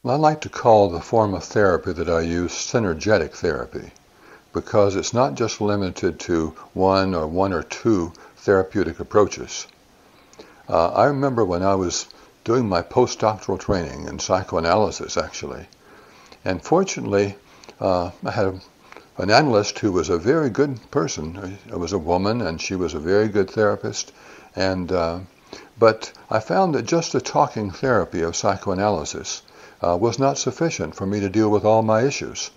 Well, I like to call the form of therapy that I use synergetic therapy because it's not just limited to one or two therapeutic approaches. I remember when I was doing my postdoctoral training in psychoanalysis, actually, and fortunately, I had an analyst who was a very good person. It was a woman, and she was a very good therapist. And but I found that just the talking therapy of psychoanalysis was not sufficient for me to deal with all my issues.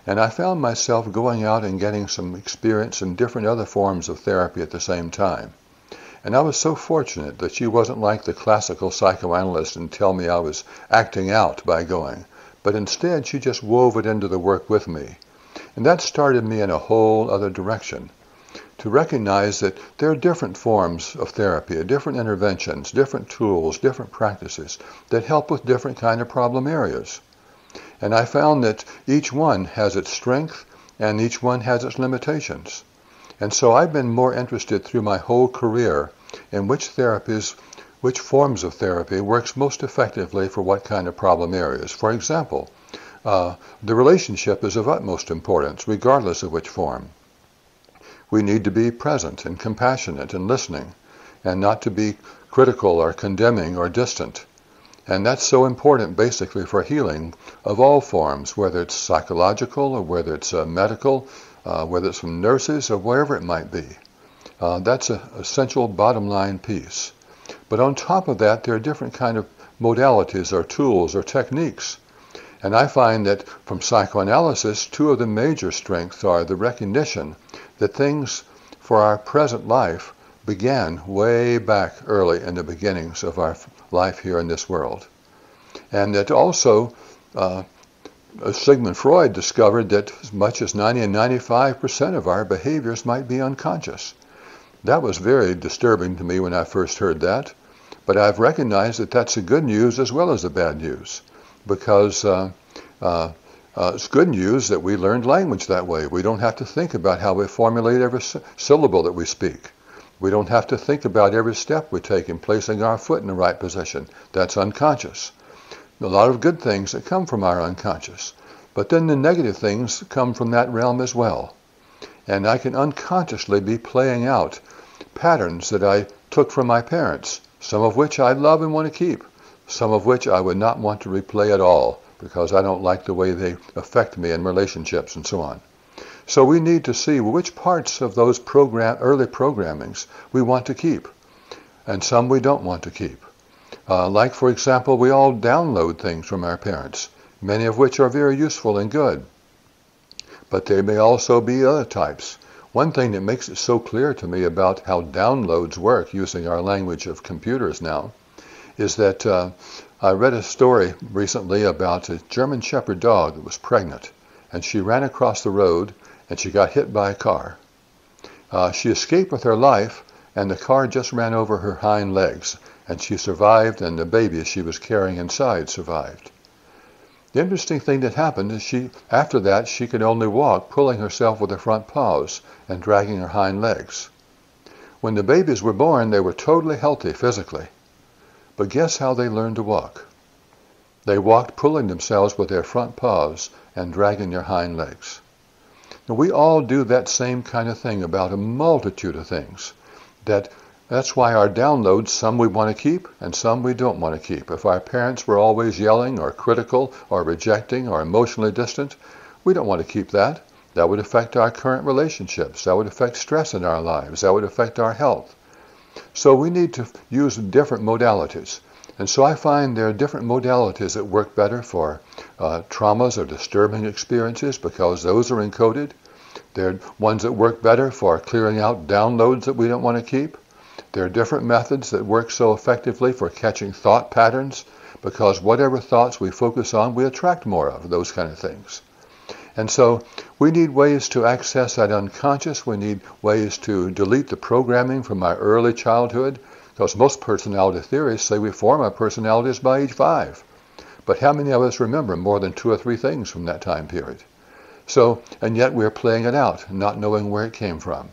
And I found myself going out and getting some experience in different other forms of therapy at the same time. And I was so fortunate that she wasn't like the classical psychoanalyst and tell me I was acting out by going, but instead she just wove it into the work with me. And that started me in a whole other direction, to recognize that there are different forms of therapy, different interventions, different tools, different practices that help with different kind of problem areas. And I found that each one has its strength and each one has its limitations. And so I've been more interested through my whole career in which forms of therapy works most effectively for what kind of problem areas. For example, the relationship is of utmost importance, regardless of which form. We need to be present and compassionate and listening, and not to be critical or condemning or distant. And that's so important basically for healing of all forms, whether it's psychological or whether it's medical, whether it's from nurses or wherever it might be. That's an essential bottom line piece. But on top of that, there are different kind of modalities or tools or techniques. And I find that from psychoanalysis, two of the major strengths are the recognition that things for our present life began way back early in the beginnings of our life here in this world. And that also Sigmund Freud discovered that as much as 90 and 95% of our behaviors might be unconscious. That was very disturbing to me when I first heard that, but I've recognized that that's the good news as well as the bad news, because it's good news that we learned language that way. We don't have to think about how we formulate every syllable that we speak. We don't have to think about every step we take in placing our foot in the right position. That's unconscious. A lot of good things that come from our unconscious, but then the negative things come from that realm as well. And I can unconsciously be playing out patterns that I took from my parents, some of which I love and want to keep, some of which I would not want to replay at all because I don't like the way they affect me in relationships and so on. So we need to see which parts of those early programmings we want to keep, and some we don't want to keep. Like, for example, we all download things from our parents, many of which are very useful and good. But there may also be other types. One thing that makes it so clear to me about how downloads work using our language of computers now is that I read a story recently about a German Shepherd dog that was pregnant, and she ran across the road and she got hit by a car. She escaped with her life, and the car just ran over her hind legs, and she survived, and the baby she was carrying inside survived. The interesting thing that happened is after that, she could only walk, pulling herself with her front paws and dragging her hind legs. When the babies were born, they were totally healthy physically. But guess how they learned to walk? They walked pulling themselves with their front paws and dragging their hind legs. Now, we all do that same kind of thing about a multitude of things. That's why our downloads, some we want to keep and some we don't want to keep. If our parents were always yelling or critical or rejecting or emotionally distant, we don't want to keep that. That would affect our current relationships. That would affect stress in our lives. That would affect our health. So we need to use different modalities. And so I find there are different modalities that work better for traumas or disturbing experiences because those are encoded. There are ones that work better for clearing out downloads that we don't want to keep. There are different methods that work so effectively for catching thought patterns because whatever thoughts we focus on, we attract more of, those kind of things. And so we need ways to access that unconscious. We need ways to delete the programming from our early childhood, because most personality theories say we form our personalities by age 5. But how many of us remember more than 2 or 3 things from that time period? So, and yet we're playing it out, not knowing where it came from.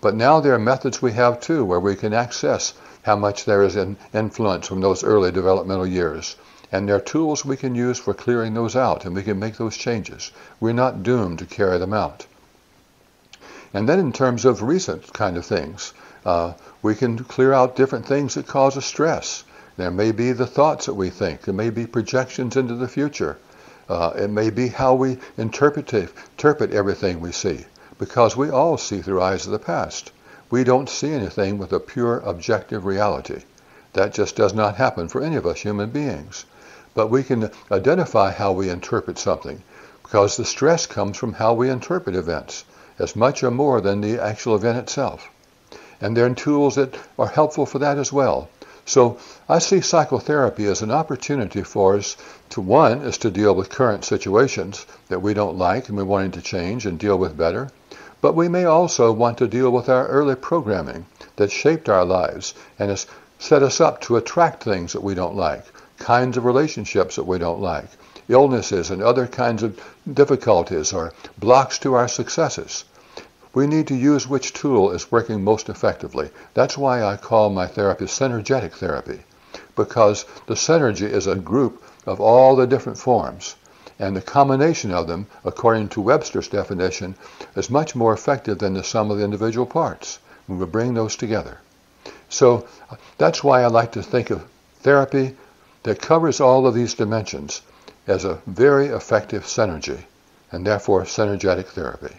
But now there are methods we have too, where we can access how much there is an influence from those early developmental years. And there are tools we can use for clearing those out, and we can make those changes. We're not doomed to carry them out. And then in terms of recent kind of things, we can clear out different things that cause us stress. There may be the thoughts that we think. There may be projections into the future. It may be how we interpret everything we see, because we all see through eyes of the past. We don't see anything with a pure objective reality. That just does not happen for any of us human beings. But we can identify how we interpret something, because the stress comes from how we interpret events, as much or more than the actual event itself. And there are tools that are helpful for that as well. So I see psychotherapy as an opportunity for us to, one, is to deal with current situations that we don't like and we're wanting to change and deal with better. But we may also want to deal with our early programming that shaped our lives and has set us up to attract things that we don't like, kinds of relationships that we don't like, illnesses and other kinds of difficulties or blocks to our successes. We need to use which tool is working most effectively. That's why I call my therapy Synergetic Therapy, because the synergy is a group of all the different forms, and the combination of them, according to Webster's definition, is much more effective than the sum of the individual parts when we bring those together. So that's why I like to think of therapy that covers all of these dimensions as a very effective synergy, and therefore synergetic therapy.